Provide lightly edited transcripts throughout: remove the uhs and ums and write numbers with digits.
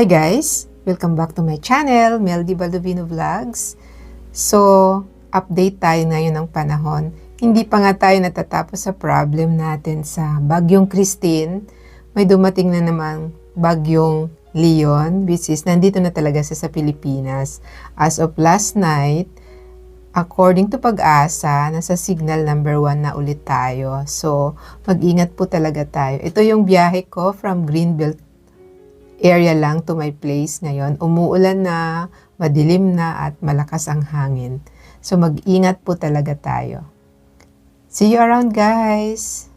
Hi guys! Welcome back to my channel, Meldy Baldovino Vlogs. So, update tayo ngayon ng panahon. Hindi pa nga tayo natatapos sa problem natin sa Bagyong Christine. May dumating na namang Bagyong Leon, which is nandito na talaga sa Pilipinas. As of last night, according to Pag-asa, nasa signal number 1 na ulit tayo. So, mag-ingat po talaga tayo. Ito yung biyahe ko from Greenbelt area lang to my place ngayon. Umuulan na, madilim na at malakas ang hangin. So mag-ingat po talaga tayo. See you around guys!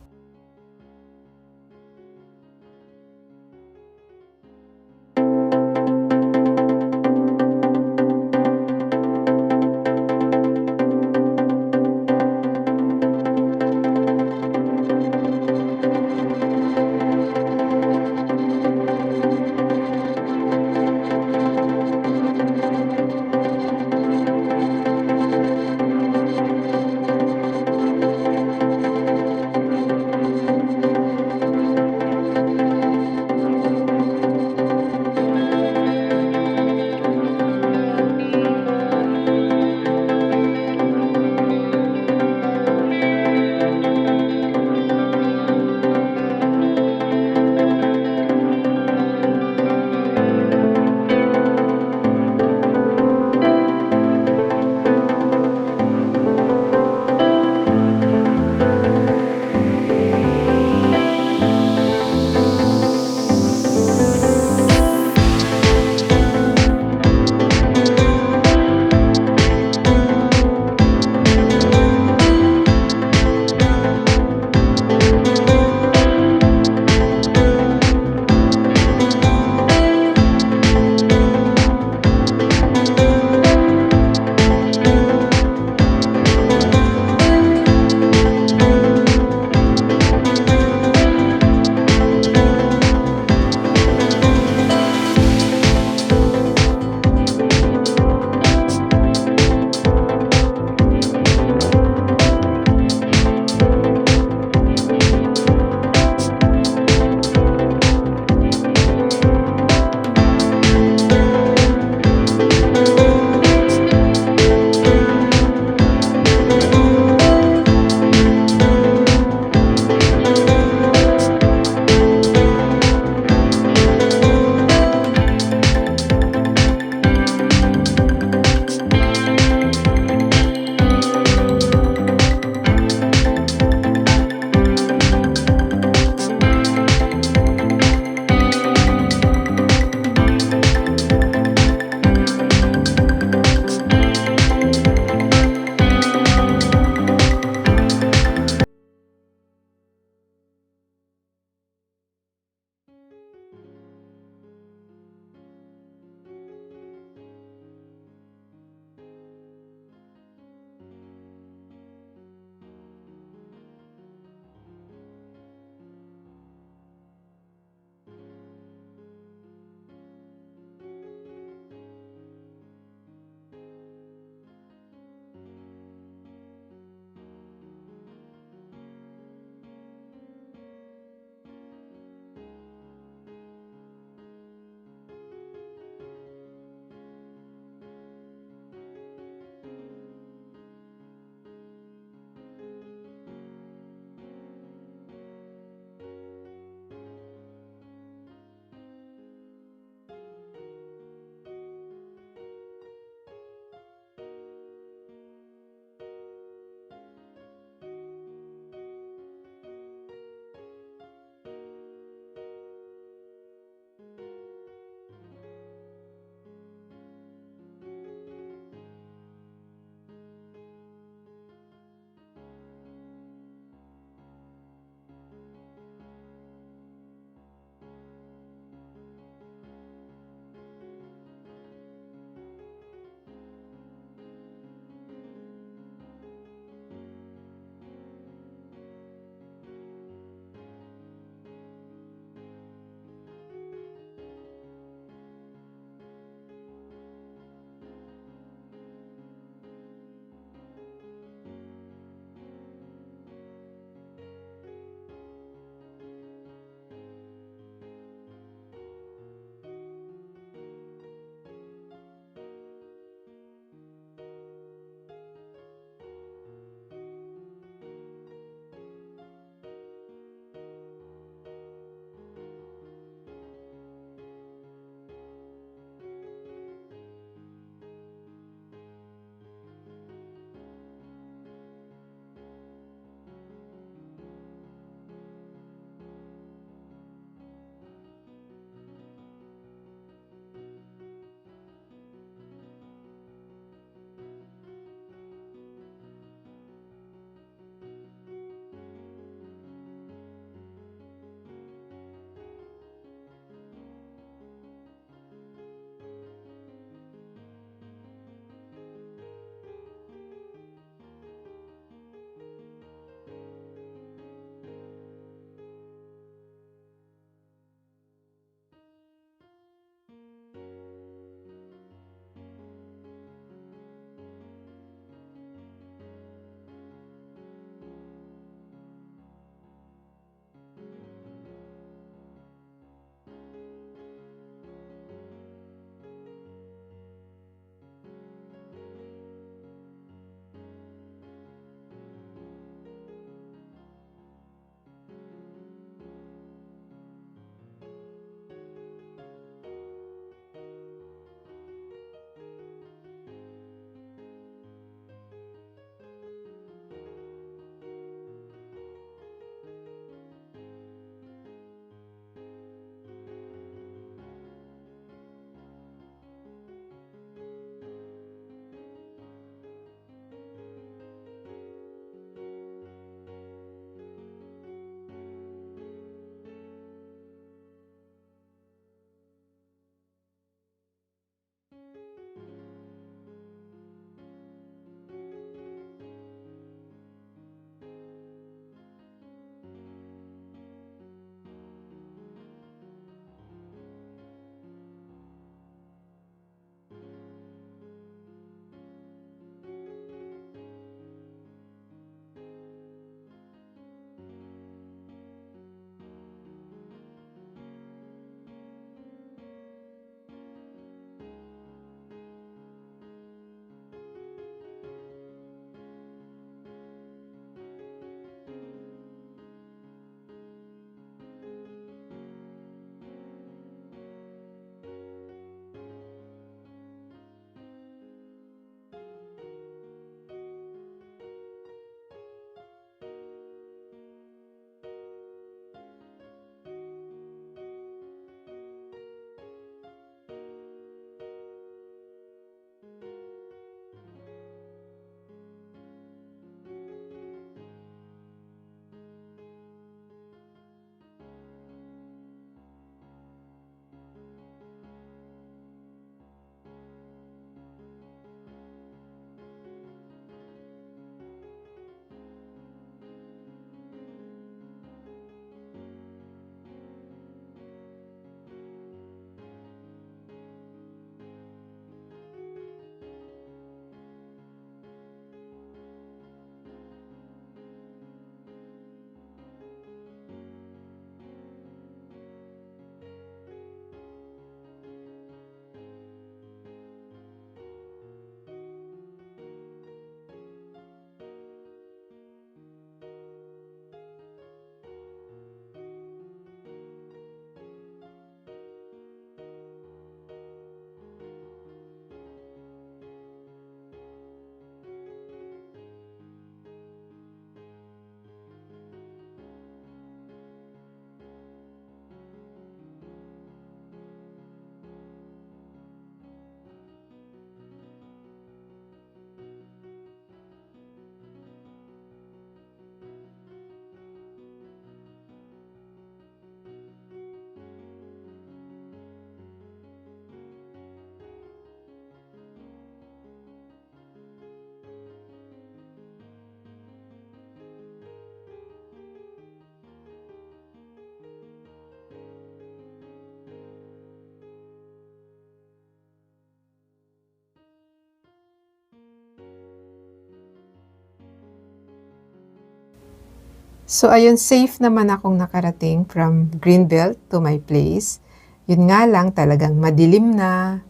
So ayun, safe naman akong nakarating from Greenbelt to my place. Yun nga lang, talagang madilim na.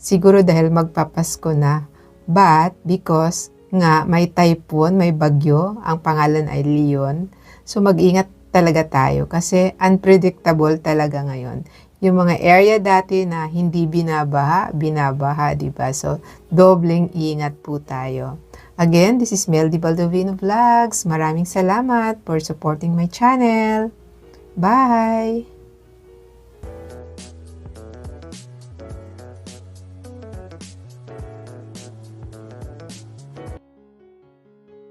Siguro dahil magpapasko na. But because nga may typhoon, may bagyo, ang pangalan ay Leon. So mag-ingat talaga tayo kasi unpredictable talaga ngayon. Yung mga area dati na hindi binabaha, di ba? So dobleng ingat po tayo. Again, this is Meldy Baldovino Vlogs. Maraming salamat for supporting my channel. Bye!